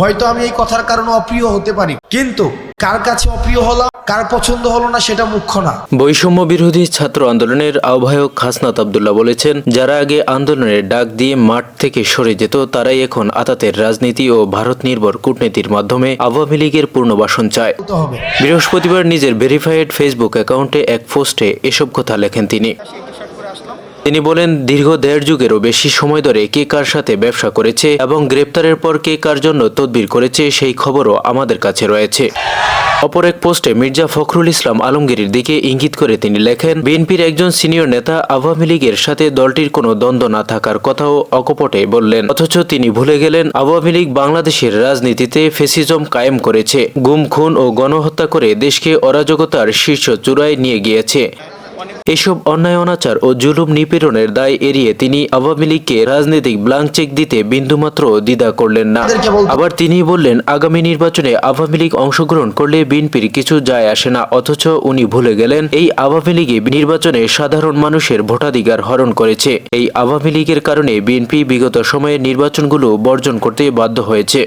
হয়তো আমি এই কথার কারণে অপ্রিয় হতে পারি, কিন্তু কার কাছে অপ্রিয় হলাম, কার পছন্দ হলো না সেটা মুখ্য না। বৈষম্য বিরোধী ছাত্র আন্দোলনের আহ্বায়ক হাসনাত আব্দুল্লাহ বলেছেন, যারা আগে আন্দোলনের ডাক দিয়ে মাঠ থেকে সরে যেত তারাই এখন আতাতের রাজনীতি ও ভারত নির্ভর কূটনীতির মাধ্যমে আওয়ামী লীগের পুনর্বাসন চায়। বৃহস্পতিবার নিজের ভেরিফাইড ফেসবুক অ্যাকাউন্টে এক পোস্টে এসব কথা লেখেন তিনি। তিনি বলেন, দীর্ঘ 1.5 যুগেরও বেশি সময় ধরে কে কার সাথে ব্যবসা করেছে এবং গ্রেপ্তারের পর কে কার জন্য তদবির করেছে সেই খবরও আমাদের কাছে রয়েছে। অপর এক পোস্টে মির্জা ফখরুল ইসলাম আলমগীরের দিকে ইঙ্গিত করে তিনি লেখেন, বিএনপির একজন সিনিয়র নেতা আওয়ামী লীগের সাথে দলটির কোনো দ্বন্দ্ব না থাকার কথাও অকপটে বললেন, অথচ তিনি ভুলে গেলেন আওয়ামী লীগ বাংলাদেশের রাজনীতিতে ফ্যাসিজম কায়েম করেছে, গুম খুন ও গণহত্যা করে দেশকে অরাজকতার শীর্ষ চূড়ায় নিয়ে গিয়েছে। এসব অন্যায় অনাচার ও জুলুম নিপীড়নের দায় এড়িয়ে তিনি আওয়ামী লীগকে রাজনৈতিক ব্লাঙ্ক চেক দিতে বিন্দুমাত্র দ্বিধা করলেন না। আবার তিনি বললেন, আগামী নির্বাচনে আওয়ামী লীগ অংশগ্রহণ করলে বিএনপির কিছু যায় আসে না, অথচ উনি ভুলে গেলেন এই আওয়ামী লীগে নির্বাচনে সাধারণ মানুষের ভোটাধিকার হরণ করেছে। এই আওয়ামী লীগের কারণে বিএনপি বিগত সময়ে নির্বাচনগুলো বর্জন করতে বাধ্য হয়েছে।